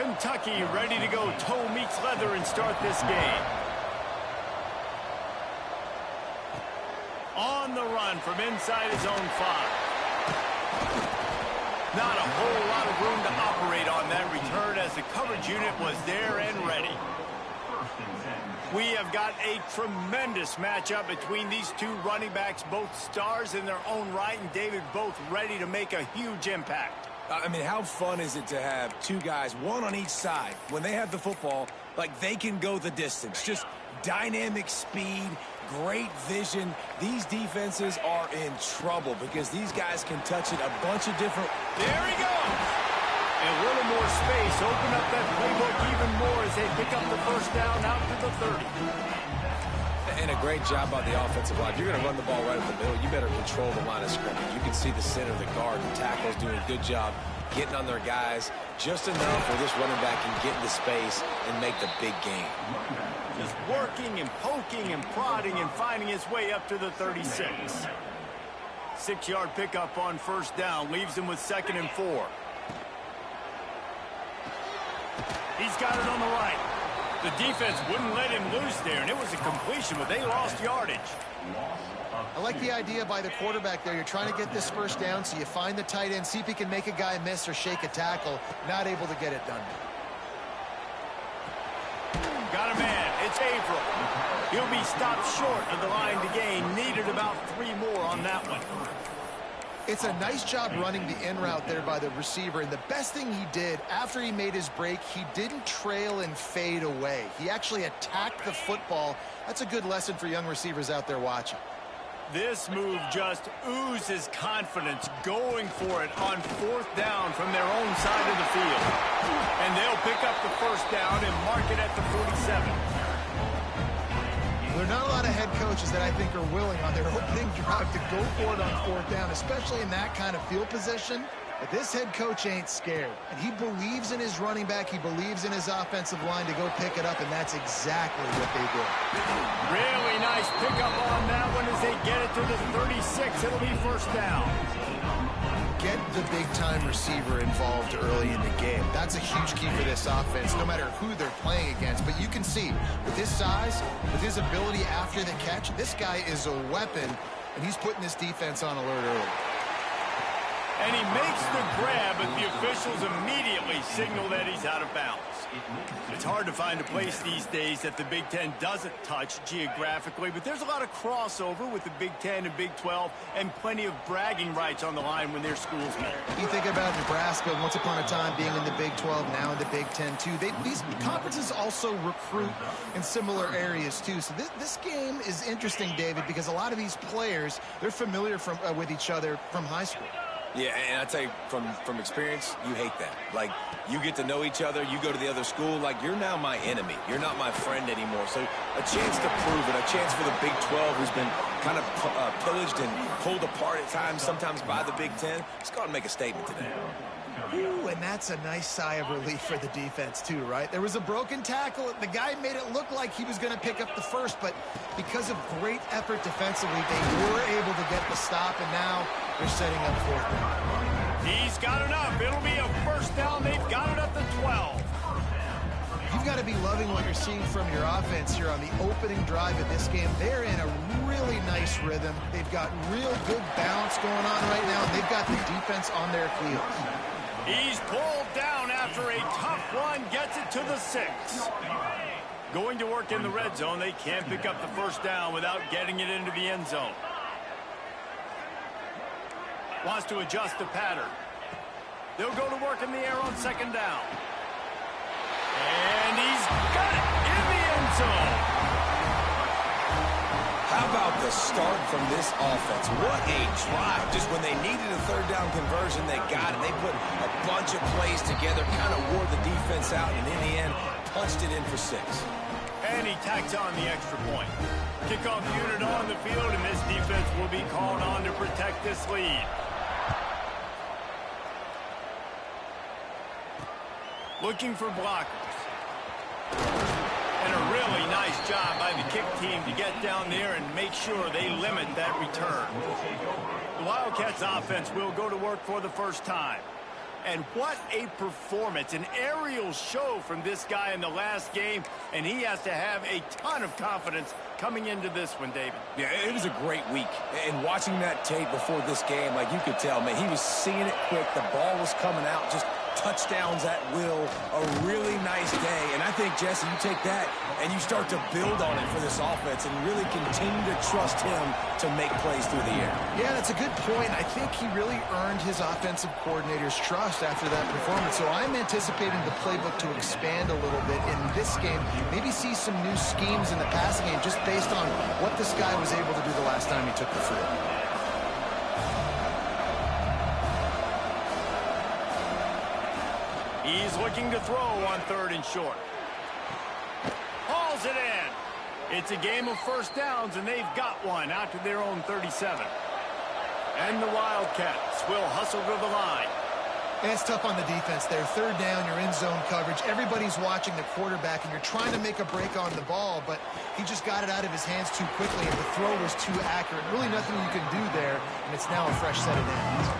Kentucky ready to go toe meets leather and start this game. On the run from inside his own 5. Not a whole lot of room to operate on that return as the coverage unit was there and ready. We have got a tremendous matchup between these two running backs, both stars in their own right, and David, both ready to make a huge impact. I mean, how fun is it to have two guys, one on each side, when they have the football, like they can go the distance. Just dynamic speed, great vision. These defenses are in trouble because these guys can touch it a bunch of different... There he goes! And a little more space. Open up that playbook even more as they pick up the first down out to the 30. And a great job by the offensive line. If you're going to run the ball right up the middle, you better control the line of scrimmage. You can see the center, the guard, and tackles doing a good job getting on their guys just enough where this running back can get into space and make the big game. Just working and poking and prodding and finding his way up to the 36. 6-yard pickup on first down. Leaves him with 2nd and 4. He's got it on the right. The defense wouldn't let him loose there, and it was a completion, but they lost yardage. I like the idea by the quarterback there. You're trying to get this first down, so you find the tight end, see if he can make a guy miss or shake a tackle. Not able to get it done. Got a man. It's Averill. He'll be stopped short of the line to gain. Needed about 3 more on that one. It's a nice job running the in route there by the receiver, and the best thing he did after he made his break, he didn't trail and fade away. He actually attacked the football. That's a good lesson for young receivers out there watching. This move just oozes confidence, going for it on 4th down from their own side of the field. And they'll pick up the first down and mark it at the 47. There are not a lot of head coaches that I think are willing on their opening drive to go for it on 4th down, especially in that kind of field position. But this head coach ain't scared. And he believes in his running back. He believes in his offensive line to go pick it up, and that's exactly what they did. Really nice pickup on that one as they get it to the 36. It'll be first down. Get the big-time receiver involved early in the game. That's a huge key for this offense, no matter who they're playing against. But you can see, with his size, with his ability after the catch, this guy is a weapon, and he's putting this defense on alert early. And he makes the grab, but the officials immediately signal that he's out of bounds. It's hard to find a place these days that the Big Ten doesn't touch geographically, but there's a lot of crossover with the Big Ten and Big 12 and plenty of bragging rights on the line when their schools meet. You think about Nebraska once upon a time being in the Big 12, now in the Big 10 too. These conferences also recruit in similar areas too. So this game is interesting, David, because a lot of these players, they're familiar with each other from high school. Yeah, and I tell you, from experience, you hate that. Like, you get to know each other, you go to the other school, like, you're now my enemy. You're not my friend anymore. So a chance to prove it, a chance for the Big 12, who's been kind of pillaged and pulled apart at times, sometimes by the Big 10. Let's go out and make a statement today. Ooh, and that's a nice sigh of relief for the defense, too, right? There was a broken tackle. The guy made it look like he was going to pick up the first, but because of great effort defensively, they were able to get the stop, and now they're setting up 4th down. He's got enough. It'll be a first down. They've got it at the 12. You've got to be loving what you're seeing from your offense here on the opening drive of this game. They're in a really nice rhythm. They've got real good balance going on right now, and they've got the defense on their heels. He's pulled down after a tough run, gets it to the 6. Going to work in the red zone. They can't pick up the first down without getting it into the end zone. Wants to adjust the pattern. They'll go to work in the air on 2nd down. And he's got it in the end zone. How about the start from this offense? What a drive. Just when they needed a 3rd down conversion, they got it. They put a bunch of plays together, kind of wore the defense out, and in the end, punched it in for 6. And he tacks on the extra point. Kickoff unit on the field, and this defense will be called on to protect this lead. Looking for blockers. And a really nice job by the kick team to get down there and make sure they limit that return. The Wildcats offense will go to work for the first time. And what a performance, an aerial show from this guy in the last game, and he has to have a ton of confidence coming into this one, David. Yeah, it was a great week. And watching that tape before this game, like you could tell, man, he was seeing it quick. The ball was coming out, just touchdowns at will. A really nice day. And I think, Jesse, you take that and you start to build on it for this offense and really continue to trust him to make plays through the air. Yeah, that's a good point. I think he really earned his offensive coordinator's trust after that performance. So I'm anticipating the playbook to expand a little bit in this game. Maybe see some new schemes in the passing game just based on what this guy was able to do the last time he took the field. He's looking to throw on 3rd and short. Hauls it in. It's a game of first downs, and they've got one out to their own 37. And the Wildcats will hustle to the line. And it's tough on the defense there. 3rd down, you're in zone coverage. Everybody's watching the quarterback, and you're trying to make a break on the ball, but he just got it out of his hands too quickly, and the throw was too accurate. Really nothing you can do there, and it's now a fresh set of downs.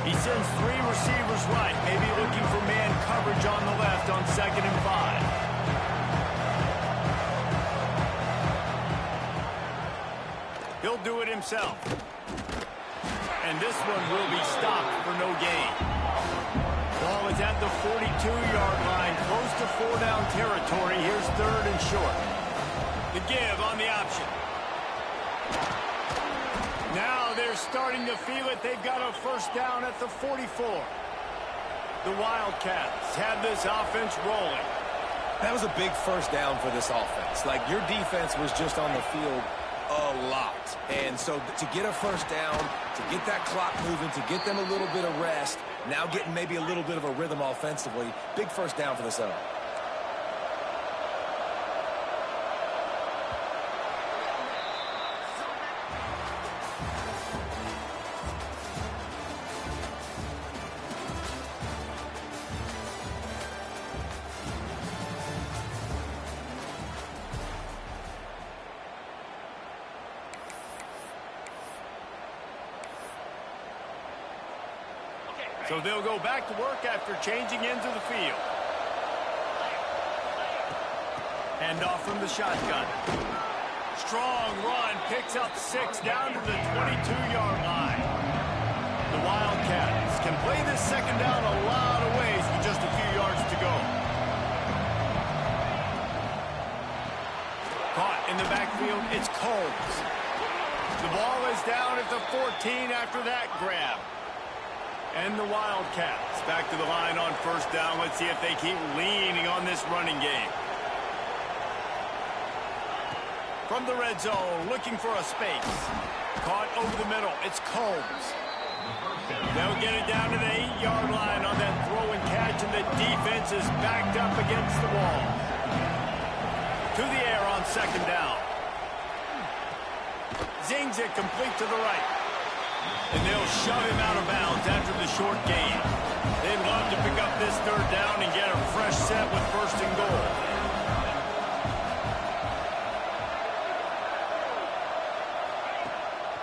He sends 3 receivers right, maybe looking for man coverage on the left on 2nd and 5. He'll do it himself. And this one will be stopped for no gain. Ball is at the 42-yard line, close to 4-down territory. Here's 3rd and short. The give on the option. Now they're starting to feel it. They've got a first down at the 44. The Wildcats have this offense rolling. That was a big first down for this offense. Like, your defense was just on the field a lot. And so to get a first down, to get that clock moving, to get them a little bit of rest, now getting maybe a little bit of a rhythm offensively, big first down for the setup. So they'll go back to work after changing into the field. Hand off from the shotgun. Strong run, picks up 6 down to the 22-yard line. The Wildcats can play this second down a lot of ways with just a few yards to go. Caught in the backfield, it's Combs. The ball is down at the 14 after that grab. And the Wildcats back to the line on first down. Let's see if they keep leaning on this running game. From the red zone, looking for a space. Caught over the middle. It's Combs. They'll get it down to the 8-yard line on that throw and catch, and the defense is backed up against the wall. To the air on second down. Zings it complete to the right. And they'll shove him out of bounds after the short gain. They'd love to pick up this 3rd down and get a fresh set with 1st and goal.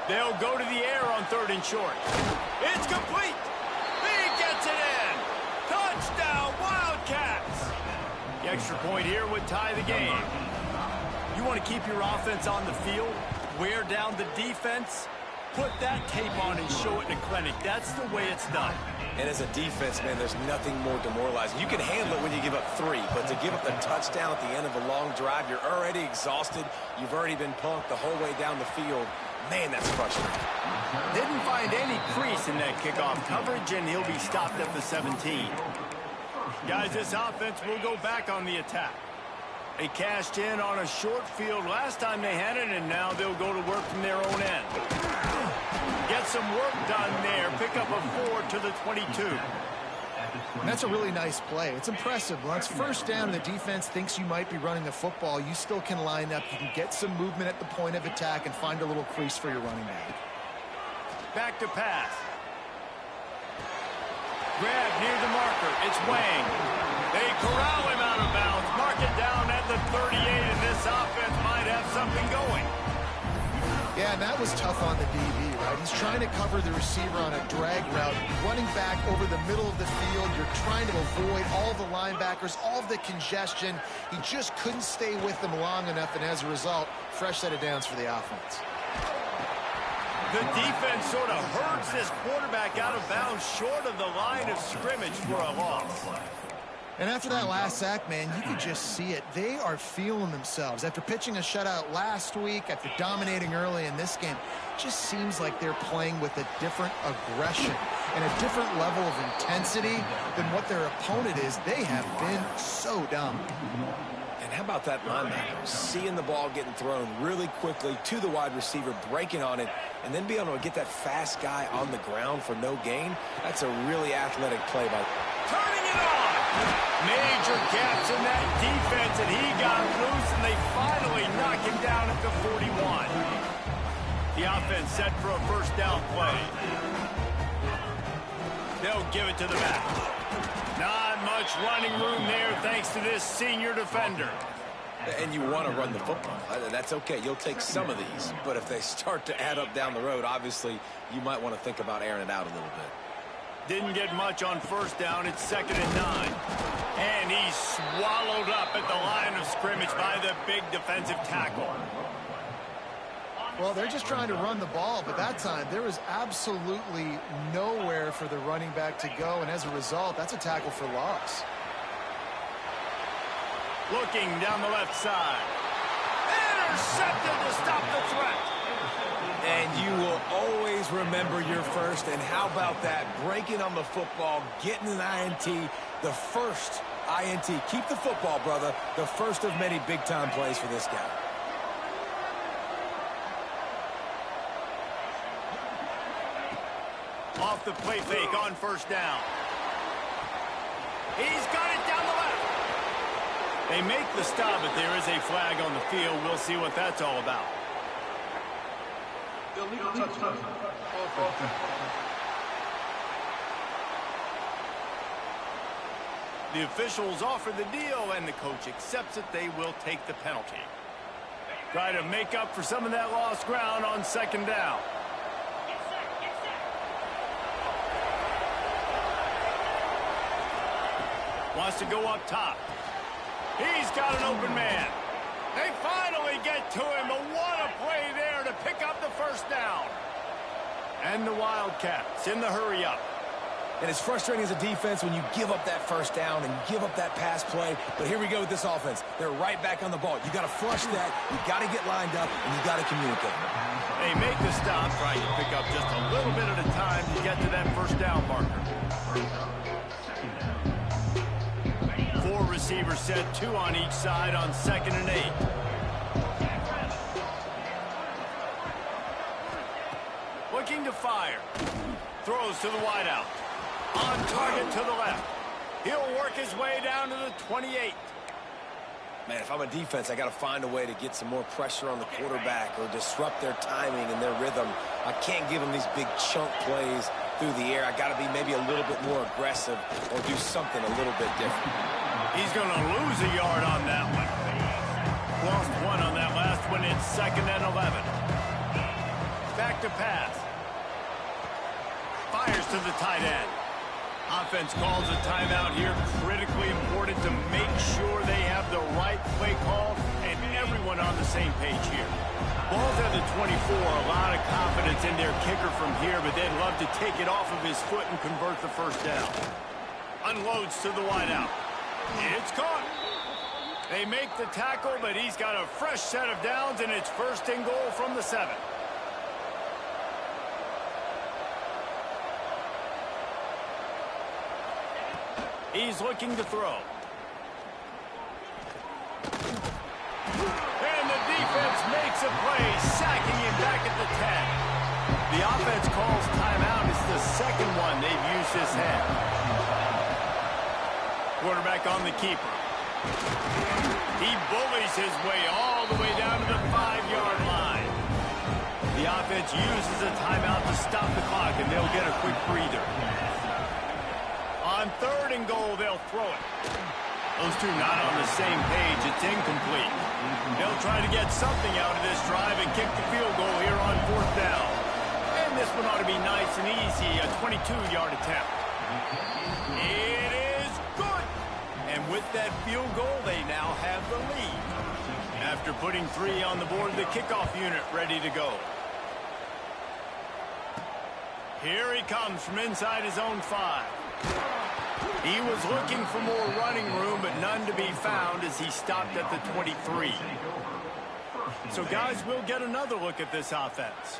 They'll go to the air on 3rd and short. It's complete. He gets it in. Touchdown, Wildcats. The extra point here would tie the game. You want to keep your offense on the field, wear down the defense, put that tape on and show it in a clinic. That's the way it's done. And as a defense, man, there's nothing more demoralizing. You can handle it when you give up 3, but to give up the touchdown at the end of a long drive, you're already exhausted. You've already been punked the whole way down the field. Man, that's frustrating. Didn't find any crease in that kickoff coverage, and he'll be stopped at the 17. Guys, this offense will go back on the attack. They cashed in on a short field last time they had it, and now they'll go to work from their own end. Get some work done there. Pick up a 4 to the 22. And that's a really nice play. It's impressive. When it's first down and the defense thinks you might be running the football, you still can line up. You can get some movement at the point of attack and find a little crease for your running back. Back to pass. Grab near the marker. It's Wang. They corral him out of bounds. Mark it down at the 38, and this offense might have something going. Yeah, and that was tough on the DB, right? He's trying to cover the receiver on a drag route, running back over the middle of the field. You're trying to avoid all the linebackers, all of the congestion. He just couldn't stay with them long enough, and as a result, fresh set of downs for the offense. The defense sort of herds this quarterback out of bounds short of the line of scrimmage for a loss. And after that last sack, man, you could just see it. They are feeling themselves. After pitching a shutout last week, after dominating early in this game, it just seems like they're playing with a different aggression and a different level of intensity than what their opponent is. They have been so dominant. And how about that linebacker? Seeing the ball getting thrown really quickly to the wide receiver, breaking on it, and then being able to get that fast guy on the ground for no gain. That's a really athletic play by... Turning it on! Major gaps in that defense, and he got loose, and they finally knock him down at the 41. The offense set for a first down play. They'll give it to the back. Not much running room there thanks to this senior defender. And you want to run the football. That's okay. You'll take some of these. But if they start to add up down the road, obviously, you might want to think about airing it out a little bit. Didn't get much on first down. It's 2nd and 9. And he's swallowed up at the line of scrimmage by the big defensive tackle. Well, they're just trying to run the ball, but that time there was absolutely nowhere for the running back to go, and as a result, that's a tackle for loss. Looking down the left side. Intercepted to stop the threat. And you will always remember your first, and how about that? Breaking on the football, getting an INT, the first INT. Keep the football, brother. The first of many big-time plays for this guy. Off the play fake on first down. He's got it down the left. They make the stop, but there is a flag on the field. We'll see what that's all about. Illegal touchdown. The officials offer the deal, and the coach accepts it. They will take the penalty. Try to make up for some of that lost ground on 2nd down. Wants to go up top. He's got an open man. They finally get to him, but what a play there to pick up the first down. And the Wildcats in the hurry-up. And it's frustrating as a defense when you give up that first down and give up that pass play. But here we go with this offense. They're right back on the ball. You got to flush that. You got to get lined up, and you got to communicate. They make the stop, trying to pick up just a little bit at a time to get to that first down marker. 4 receivers set, 2 on each side on 2nd and 8. Looking to fire. Throws to the wideout. On target to the left. He'll work his way down to the 28. Man, if I'm a defense, I got to find a way to get some more pressure on the quarterback or disrupt their timing and their rhythm. I can't give them these big chunk plays through the air. I got to be maybe a little bit more aggressive or do something a little bit different. He's going to lose a yard on that one. Lost 1 on that last one. It's 2nd and 11. Back to pass. Fires to the tight end. Offense calls a timeout here. Critically important to make sure they have the right play call and everyone on the same page here. Ball's at the 24. A lot of confidence in their kicker from here, but they'd love to take it off of his foot and convert the first down. Unloads to the wideout. It's caught. They make the tackle, but he's got a fresh set of downs, and it's 1st and goal from the 7. He's looking to throw. And the defense makes a play, sacking him back at the 10. The offense calls timeout. It's the 2nd one they've used this half. Quarterback on the keeper. He bullies his way all the way down to the 5-yard line. The offense uses a timeout to stop the clock, and they'll get a quick breather. On 3rd and goal, they'll throw it. Those two not on the same page. It's incomplete. They'll try to get something out of this drive and kick the field goal here on 4th down. And this one ought to be nice and easy, a 22-yard attempt. It is good. And with that field goal, they now have the lead. After putting 3 on the board, the kickoff unit ready to go. Here he comes from inside his own 5. He was looking for more running room, but none to be found as he stopped at the 23. So, guys, we'll get another look at this offense.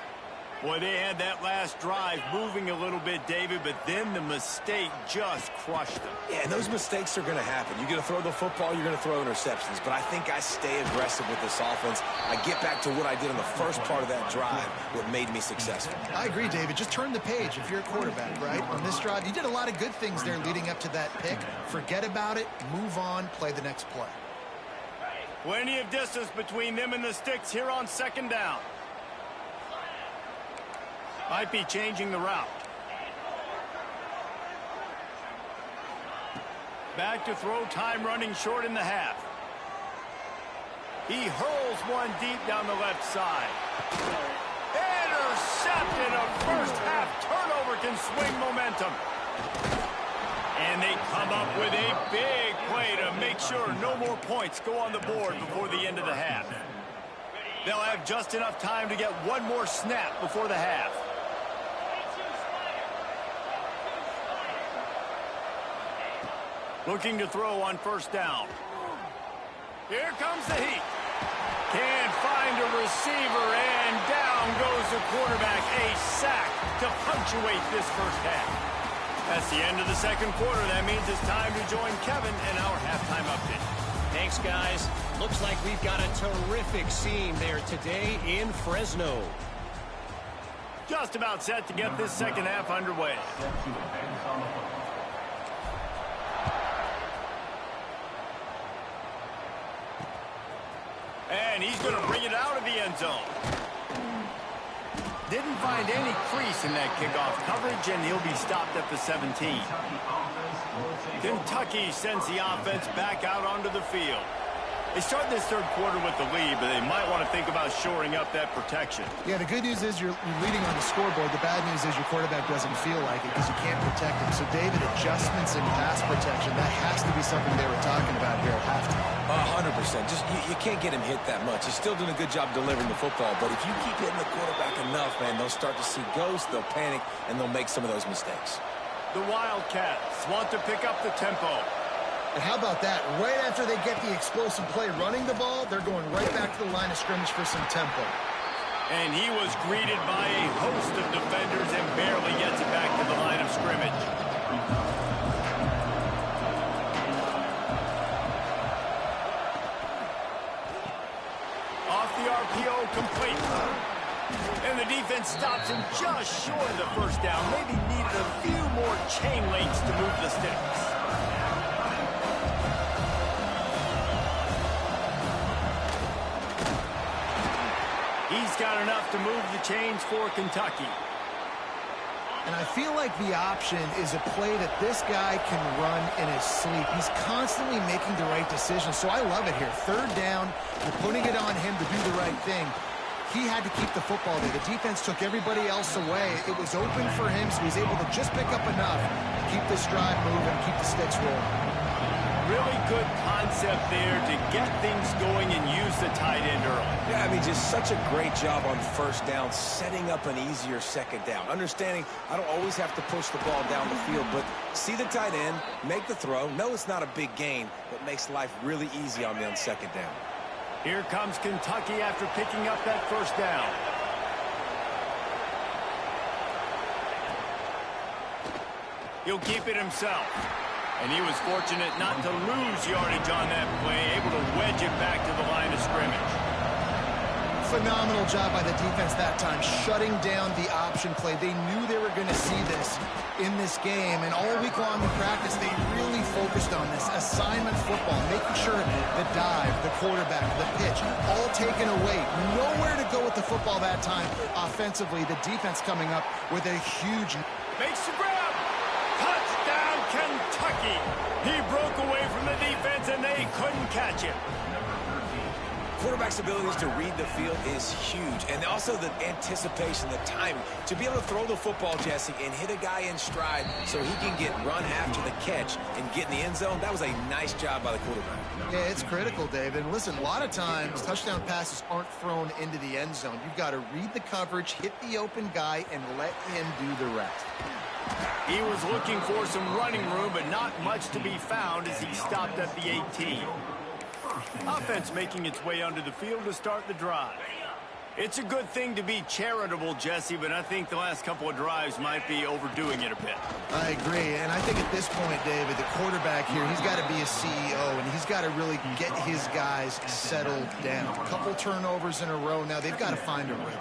Boy, they had that last drive moving a little bit, David, but then the mistake just crushed them. Yeah, and those mistakes are going to happen. You're going to throw the football, you're going to throw interceptions. But I think I stay aggressive with this offense. I get back to what I did in the first part of that drive, what made me successful. I agree, David. Just turn the page if you're a quarterback, right? On this drive, you did a lot of good things there leading up to that pick. Forget about it, move on, play the next play. Plenty of distance between them and the sticks here on 2nd down. Might be changing the route. Back to throw, time running short in the half. He hurls one deep down the left side. Intercepted. A first half turnover can swing momentum. And they come up with a big play to make sure no more points go on the board before the end of the half. They'll have just enough time to get one more snap before the half. Looking to throw on 1st down. Here comes the heat. Can't find a receiver, and down goes the quarterback. A sack to punctuate this first half. That's the end of the 2nd quarter. That means it's time to join Kevin in our halftime update. Thanks, guys. Looks like we've got a terrific scene there today in Fresno. Just about set to get this 2nd half underway. And he's going to bring it out of the end zone. Didn't find any crease in that kickoff coverage, and he'll be stopped at the 17. Kentucky sends the offense back out onto the field. They start this 3rd quarter with the lead, but they might want to think about shoring up that protection. Yeah, the good news is you're leading on the scoreboard. The bad news is your quarterback doesn't feel like it because you can't protect him. So, David, adjustments in pass protection, that has to be something they were talking about here at halftime. 100%. Just you can't get him hit that much. He's still doing a good job delivering the football, but if you keep hitting the quarterback enough, man, they'll start to see ghosts, they'll panic, and they'll make some of those mistakes. The Wildcats want to pick up the tempo. And how about that? Right after they get the explosive play running the ball, they're going right back to the line of scrimmage for some tempo. And he was greeted by a host of defenders and barely gets it back to the line of scrimmage. Off the RPO, complete. And the defense stops him just short of the 1st down. Maybe needed a few more chain links to move the sticks. He's got enough to move the chains for Kentucky. And I feel like the option is a play that this guy can run in his sleep. He's constantly making the right decision, so I love it here. 3rd down, you're putting it on him to do the right thing. He had to keep the football there. The defense took everybody else away. It was open for him, so he's able to just pick up enough to keep this drive moving, keep the sticks rolling. Really good concept there to get things going and use the tight end early. Yeah, I mean, just such a great job on 1st down, setting up an easier 2nd down. Understanding I don't always have to push the ball down the field, but see the tight end, make the throw. No, it's not a big gain, but makes life really easy on me on 2nd down. Here comes Kentucky after picking up that 1st down. He'll keep it himself. And he was fortunate not to lose yardage on that play, able to wedge it back to the line of scrimmage. Phenomenal job by the defense that time, shutting down the option play. They knew they were going to see this in this game, and all week long in practice, they really focused on this assignment football, making sure the dive, the quarterback, the pitch, all taken away. Nowhere to go with the football that time offensively. The defense coming up with a huge... Makes the grab. Touchdown, Kentucky. He broke away from the defense catch him. Quarterback's abilities to read the field is huge, and also the anticipation, the timing. To be able to throw the football, Jesse, and hit a guy in stride so he can get run after the catch and get in the end zone, that was a nice job by the quarterback. Yeah, it's critical, David. And listen, a lot of times touchdown passes aren't thrown into the end zone. You've got to read the coverage, hit the open guy, and let him do the rest. He was looking for some running room, but not much to be found as he stopped at the 18. Offense making its way onto the field to start the drive. It's a good thing to be charitable, Jesse, but I think the last couple of drives might be overdoing it a bit. I agree, and I think at this point, David, the quarterback here, he's got to be a CEO, and he's got to really get his guys settled down. A couple turnovers in a row. Now they've got to find a rhythm.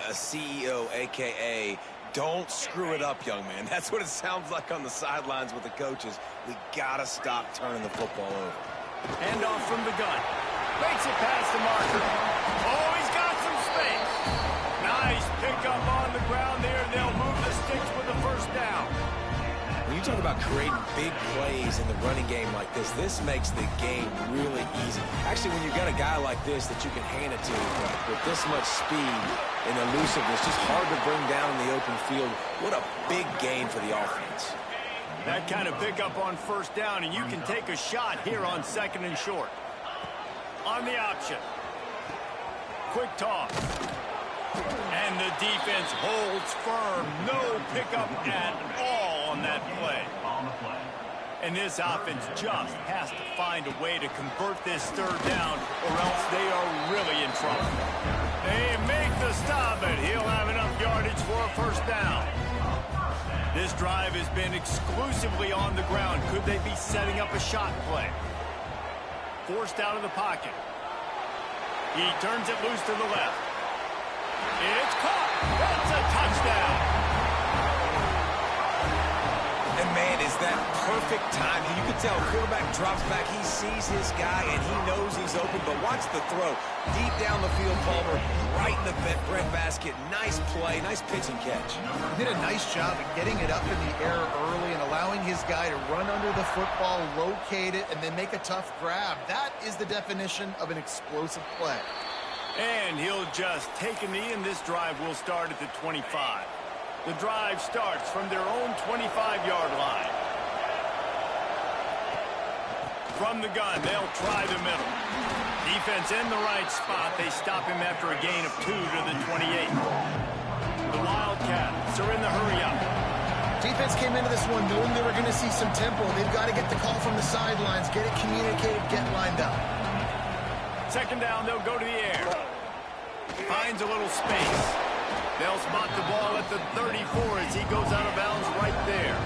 A CEO, a.k.a. don't screw it up, young man. That's what it sounds like on the sidelines with the coaches. We got to stop turning the football over. Hand off from the gun. Makes it past the marker. Oh, he's got some space. Nice pickup on the ground there. They'll move the sticks with the first down. When you talk about creating big plays in the running game like this makes the game really easy. Actually, when you've got a guy like this that you can hand it to with this much speed and elusiveness, just hard to bring down in the open field. What a big gain for the offense. That kind of pickup on first down, and you can take a shot here on second and short. On the option. Quick toss. And the defense holds firm. No pickup at all on that play. And this offense just has to find a way to convert this third down, or else they are really in trouble. They make the stop, but he'll have enough yardage for a first down. This drive has been exclusively on the ground. Could they be setting up a shot play? Forced out of the pocket. He turns it loose to the left. It's caught. That's a touchdown. And, man, is that perfect timing. You can tell quarterback drops back. He sees his guy, and he knows he's open. But watch the throw. Deep down the field, Palmer, right in the breadbasket. Nice play, nice pitch and catch. He did a nice job of getting it up in the air early and allowing his guy to run under the football, locate it, and then make a tough grab. That is the definition of an explosive play. And he'll just take a knee, and this drive will start at the 25. The drive starts from their own 25-yard line. From the gun, they'll try the middle. Defense in the right spot. They stop him after a gain of 2 to the 28. The Wildcats are in the hurry-up. Defense came into this one knowing they were going to see some tempo. They've got to get the call from the sidelines, get it communicated, get lined up. Second down, they'll go to the air. Finds a little space. They'll spot the ball at the 34 as he goes out of bounds right there.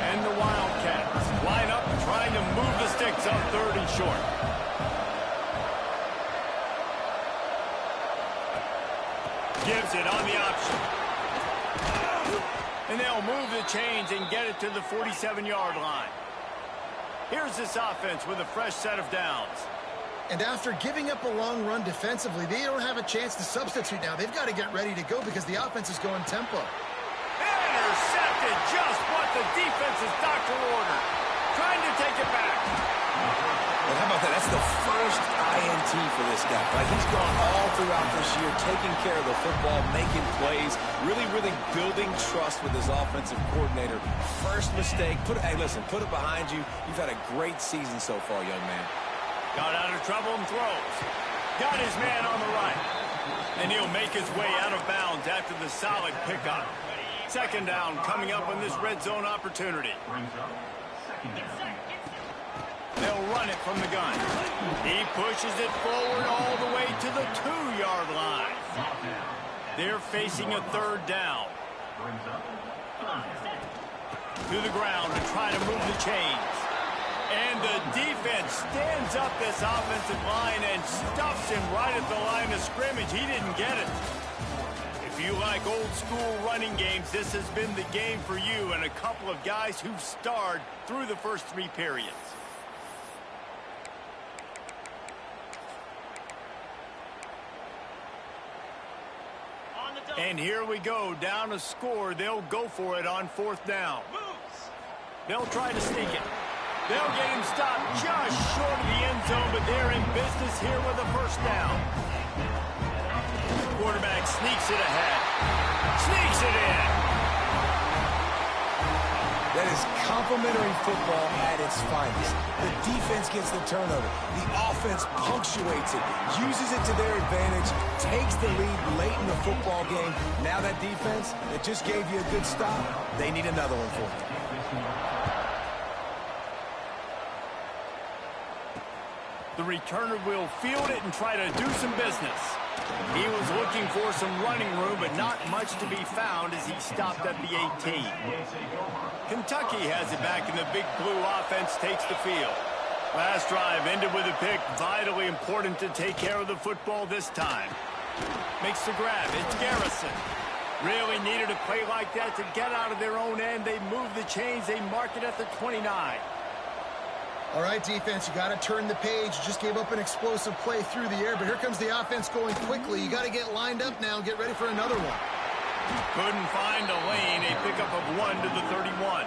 And the Wildcats line up trying to move the sticks on third and short. Gives it on the option. And they'll move the chains and get it to the 47-yard line. Here's this offense with a fresh set of downs. And after giving up a long run defensively, they don't have a chance to substitute now. They've got to get ready to go because the offense is going tempo. Intercepted, just what the defense's doctor ordered. Trying to take it back. Well, how about that? That's the first INT for this guy. Like, he's gone all throughout this year, taking care of the football, making plays, really building trust with his offensive coordinator. First mistake, hey, listen, put it behind you. You've had a great season so far, young man. Got out of trouble and throws. Got his man on the right. And he'll make his way out of bounds after the solid pickup. Second down coming up on this red zone opportunity. They'll run it from the gun. He pushes it forward all the way to the 2-yard line. They're facing a third down. To the ground to try to move the chains. And the defense stands up this offensive line and stuffs him right at the line of scrimmage. He didn't get it. If you like old school running games, this has been the game for you and a couple of guys who've starred through the first 3 periods. And here we go, down a score. They'll go for it on fourth down. They'll try to sneak it. They'll get him stopped just short of the end zone, but they're in business here with a first down. Quarterback sneaks it ahead. Sneaks it in. That is complimentary football at its finest. The defense gets the turnover. The offense punctuates it, uses it to their advantage, takes the lead late in the football game. Now that defense that just gave you a good stop, they need another one for you. The returner will field it and try to do some business. He was looking for some running room, but not much to be found as he stopped at the 18. Kentucky has it back, and the Big Blue offense takes the field. Last drive ended with a pick. Vitally important to take care of the football this time. Makes the grab. It's Garrison. Really needed a play like that to get out of their own end. They move the chains. They mark it at the 29. All right, defense, you got to turn the page. You just gave up an explosive play through the air, but here comes the offense going quickly. You got to get lined up now and get ready for another one. Couldn't find a lane. A pickup of 1 to the 31.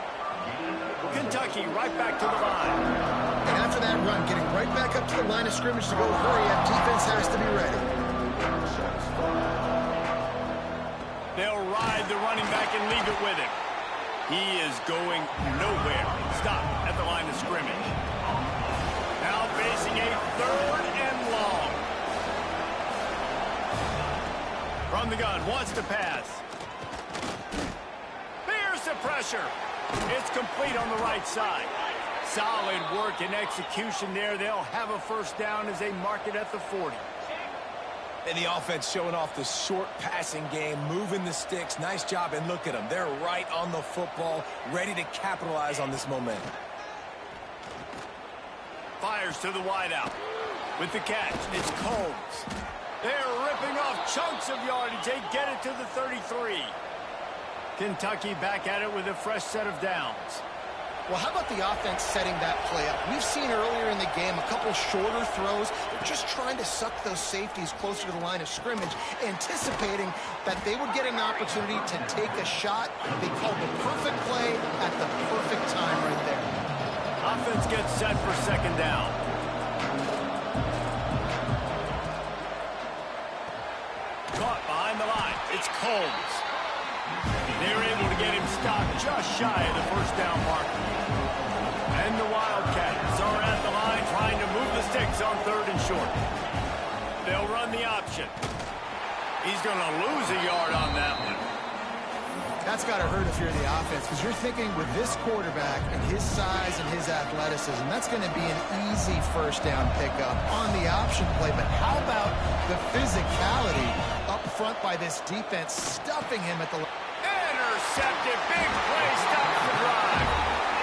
Kentucky right back to the line. And after that run, getting right back up to the line of scrimmage to go hurry up, defense has to be ready. They'll ride the running back and leave it with him. He is going nowhere. Stop at the line of scrimmage. Now facing a 3rd and long. From the gun, wants to pass. There's the pressure. It's complete on the right side. Solid work and execution there. They'll have a first down as they mark it at the 40. And the offense showing off the short passing game, moving the sticks. Nice job, and look at them. They're right on the football, ready to capitalize on this momentum. Fires to the wideout. With the catch, it's Combs. They're ripping off chunks of yardage. They get it to the 33. Kentucky back at it with a fresh set of downs. Well, how about the offense setting that play up? We've seen earlier in the game a couple shorter throws. They're just trying to suck those safeties closer to the line of scrimmage, anticipating that they would get an opportunity to take a shot. They called the perfect play at the perfect time right there. Offense gets set for second down. Caught behind the line. It's Combs. They're able to get him stopped just shy of the first down marker. And the Wildcats are at the line trying to move the sticks on 3rd and short. They'll run the option. He's going to lose a yard on that one. That's got to hurt if you're the offense, because you're thinking with this quarterback and his size and his athleticism, that's going to be an easy first down pickup on the option play. But how about the physicality up front by this defense, stuffing him at the... Intercepted. Big play stops the drive.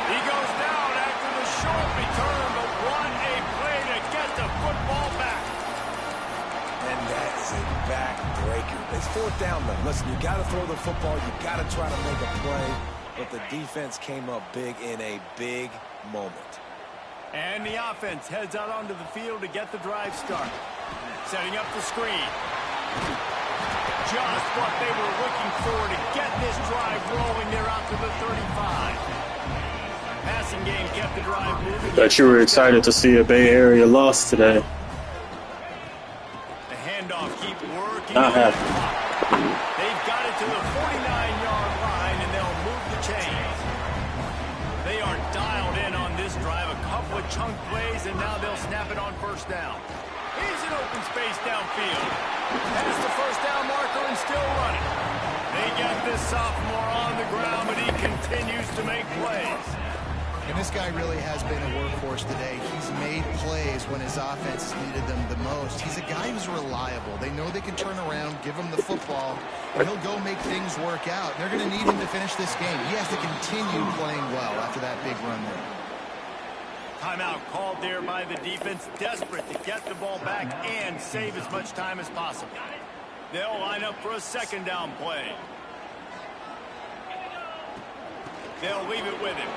He goes down after the short return, but what a play to get the football back. And that is a backbreaker. It's 4th down, though. Listen, you got to throw the football. You got to try to make a play. But the defense came up big in a big moment. And the offense heads out onto the field to get the drive started. Setting up the screen. Just what they were looking for to get this drive rolling. They're out to the 35. Passing game kept the drive moving. Bet you were excited to see a Bay Area loss today. The handoff keep working. Not happy. They've got it to the 49-yard line, and they'll move the chains. They are dialed in on this drive. A couple of chunk plays, and now they'll snap it on first down. Here's an open space downfield. Past the first down marker and still running. They get this sophomore on the ground, but he continues to make plays. And this guy really has been a workhorse today. He's made plays when his offense has needed them the most. He's a guy who's reliable. They know they can turn around, give him the football, and he'll go make things work out. And they're going to need him to finish this game. He has to continue playing well after that big run there. Timeout called there by the defense, desperate to get the ball back and save as much time as possible. They'll line up for a second down play. They'll leave it with him.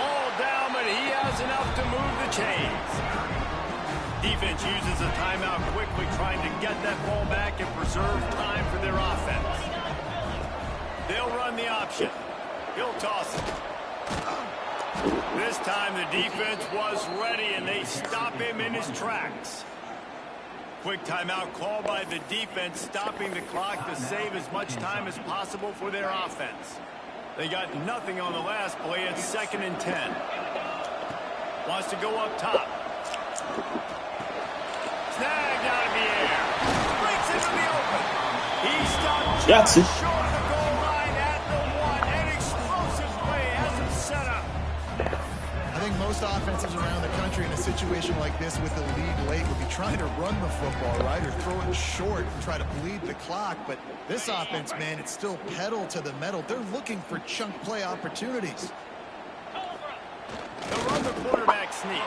All down, but he has enough to move the chains. Defense uses a timeout quickly, trying to get that ball back and preserve time for their offense. They'll run the option. He'll toss it. This time the defense was ready, and they stop him in his tracks. Quick timeout called by the defense, stopping the clock to save as much time as possible for their offense. They got nothing on the last play. It's 2nd and 10. Wants to go up top. Snagged out of the air. Breaks into the open. He stopped just short of the goal line at the 1. An explosive play has him set up. I think most offenses around the country in a situation like this with the lead late would be trying to run the football, right, or throw it short and try to bleed the clock. But this offense, man, it's still pedal to the metal. They're looking for chunk play opportunities. They'll run the quarterback sneak.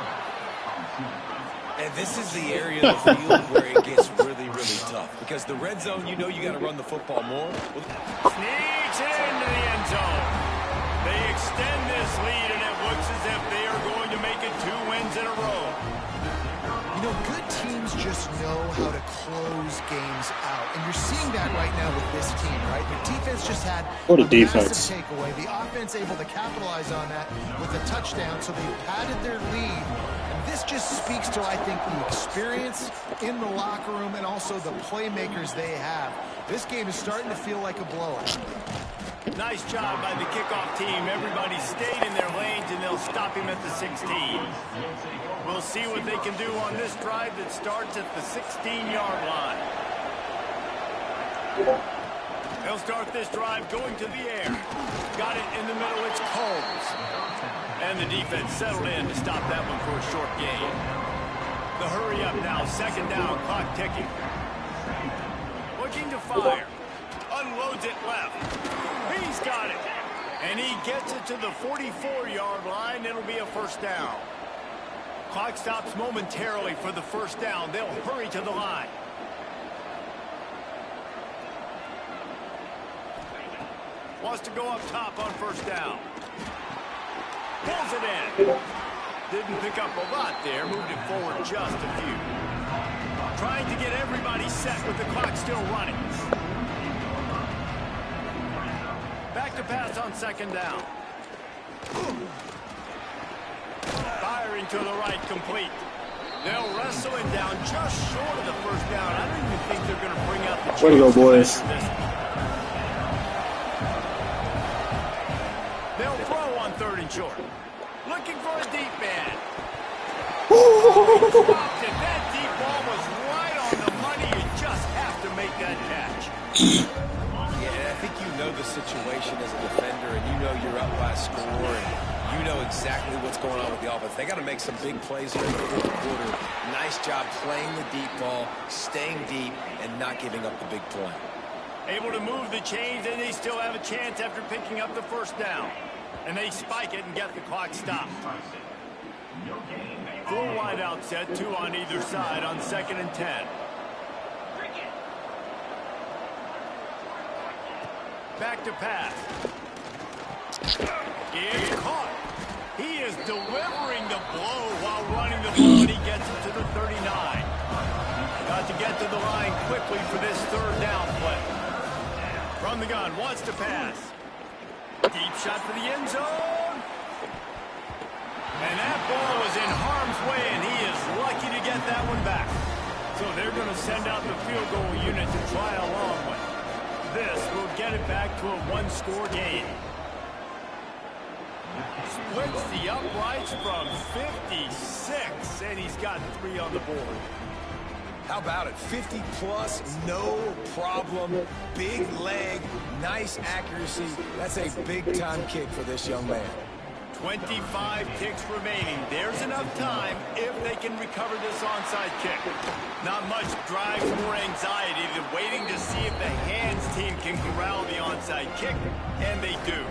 And this is the area of the field where it gets really, really tough. Because the red zone, you know you got to run the football more. Sneaks it into the end zone. They extend this lead, and it looks as if they are going to make it 2 wins in a row. You know, good teams just know how to close games out. And you're seeing that right now with this team, right? The defense just had a massive takeaway. The offense able to capitalize on that with a touchdown, so they padded their lead. And this just speaks to, I think, the experience in the locker room and also the playmakers they have. This game is starting to feel like a blowout. Nice job by the kickoff team. Everybody stayed in their lanes, and they'll stop him at the 16. We'll see what they can do on this drive that starts at the 16-yard line. They'll start this drive going to the air. Got it in the middle. It's Combs. And the defense settled in to stop that one for a short gain. The hurry up now. 2nd down. Clock ticking. Looking to fire. Unloads it left. He's got it. And he gets it to the 44-yard line. It'll be a 1st down. Clock stops momentarily for the 1st down. They'll hurry to the line. Wants to go up top on 1st down. Pulls it in. Didn't pick up a lot there. Moved it forward just a few. Trying to get everybody set with the clock still running. Back to pass on 2nd down. Firing to the right, complete. They'll wrestle it down just short of the 1st down. I don't even think they're going to bring out the... Way to go, boys. They'll throw on 3rd and short. Looking for a deep man. Oh, dropped it. That deep ball was right on the money. You just have to make that catch. Yeah, I think you know the situation as a defender, and you know you're up by a score, and you know exactly what's going on with the offense. They got to make some big plays here in the 4th quarter. Nice job playing the deep ball, staying deep, and not giving up the big play. Able to move the chains, and they still have a chance after picking up the 1st down. And they spike it and get the clock stopped. 4 wide out set, 2 on either side on 2nd and 10. Back to pass. It's caught. He is delivering the blow while running the ball, and he gets it to the 39. Got to get to the line quickly for this 3rd down play. From the gun, wants to pass. Deep shot for the end zone. And that ball was in harm's way, and he is lucky to get that one back. So they're going to send out the field goal unit to try a long one. This will get it back to a 1-score game. Splits the uprights from 56, and he's got 3 on the board. How about it? 50-plus, no problem. Big leg, nice accuracy. That's a big-time kick for this young man. 25 kicks remaining. There's enough time if they can recover this onside kick. Not much drives more anxiety than waiting to see if the hands team can corral the onside kick, and they do.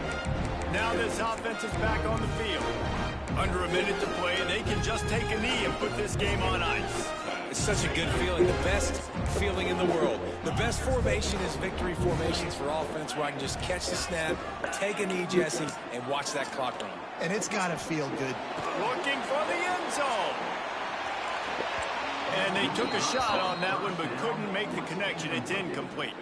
Now this offense is back on the field. Under a minute to play, they can just take a knee and put this game on ice. It's such a good feeling, the best feeling in the world. The best formation is victory formations for offense, where I can just catch the snap, take a knee, Jesse, and watch that clock run. And it's got to feel good. Looking for the end zone. And they took a shot on that one, but couldn't make the connection. It's incomplete.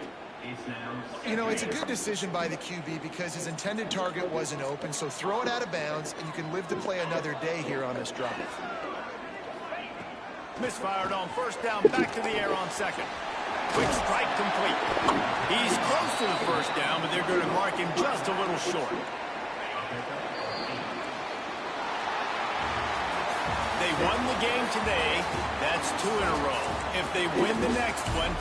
You know, it's a good decision by the QB because his intended target wasn't open, so throw it out of bounds, and you can live to play another day here on this drive. Misfired on first down, back to the air on second. Quick strike complete. He's close to the first down, but they're going to mark him just a little short. They won the game today. That's 2 in a row. If they win the next one,